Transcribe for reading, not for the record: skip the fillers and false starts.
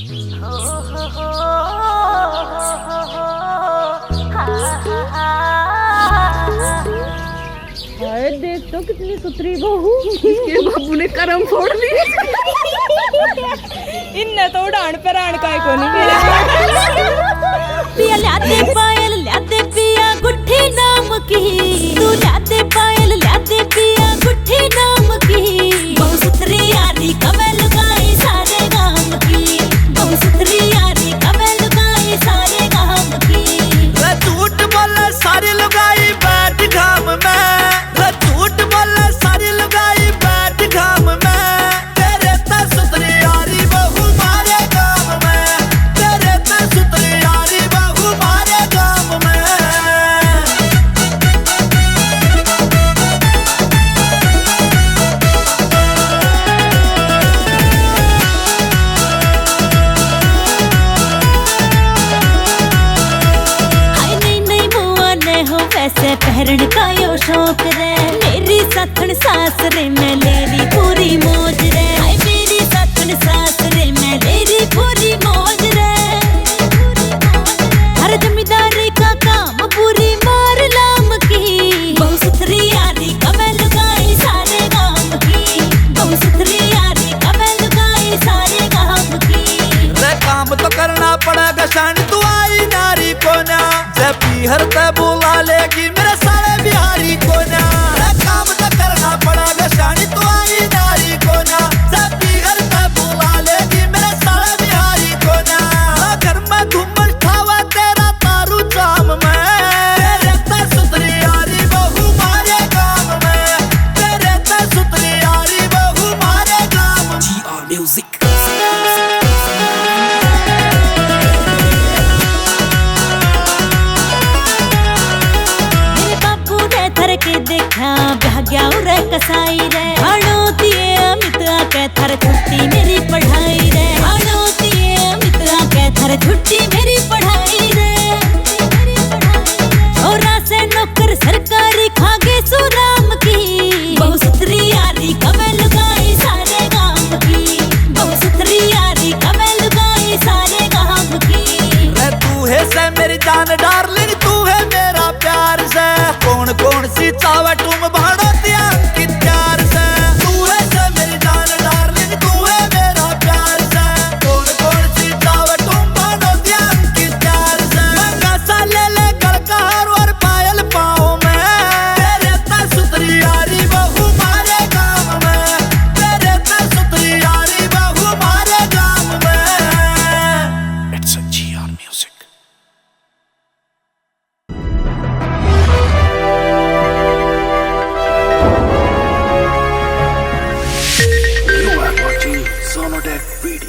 हाय देख तो कितनी सुथरी बहू। इसके बाबू ने करम फोड़ ली। इन्ने तो उड़ान पर आन का को नहीं पिया लाते पायल लाते पिया गुट्ठी नाम की, तू लाते पायल लाते पिया गुट्ठी नाम की। बहु सुथरी यारी कमे लुगाई सारे गाम की, बहु सुथरी यारी कमे लुगाई सारे गाम की। वे झूठ बोले सारी लुगाई बैठ घाम में, वे झूठ बोले सारी लुगाई बैठ घाम में। तेरे ते सुथरी यारी बहू मारे गाम में, तेरे ते सुथरी यारी बहू मारे गाम में। हाय नहीं नहीं मुआ ने हो वैसे पहरन का यो शौक रे। मेरी सथन सास रे मैं लेरी पूरी मौज रे। हाय मेरी सथन सास रे मैं लेरी पूरी मौज रे। हर जमींदारी का काम पूरी मार लाम की। बहु सुथरी यारी कमे लुगाई सारे गाम की, बहु सुथरी यारी कमे लुगाई सारे गाम की। रे काम तो करना पड़ेगा शान तू आई नारी को ना, जब पीहर ते बुला लेगी मेरे सारे बिहारी को ना। रे काम तो करना पड़ेगा शान तू आई नारी को ना, जब पीहर ते बुला लेगी मेरे सारे बिहारी को ना। घर में घूमन ठावा तेरा तारू जाम में, तेरे ते सुथरी यारी बहू मारे गाम में, तेरे ते सुथरी यारी बहू मारे गाम में। GR Music। मेरे बापू ने थर के देखा भाग्या रे कसाई रे। हाड़ोती अमित आके थर छुट्टी मेरी पढ़ाई रे। हाड़ोती अमित आके थर छुट्टी मेरी पढ़ाई रे। छोरा से नौकर सरकारी खागे सुराम की। बहु सुथरी यारी कमे लुगाई सारे गाम की, बहु सुथरी यारी कमे लुगाई सारे गाम की। रे तू है से मेरी जान डार्लिंग, तू है मेरा प्यार से। कौन कौन सी चावा तुम भाड़ो त्याग की प्यार से। तू है से मेरी जान डार्लिंग, तू है मेरा प्यार से। कौन कौन सी चावा तुम भाड़ो त्याग की प्यार से। महंगा सा ले ले गलकार और पायल पाँव में, तेरे ते सुथरी यारी बहू मारे गाम में, तेरे ते सुथरी यारी बहू मारे गाम में। It's a GR Music। You are watching Sonodec Video।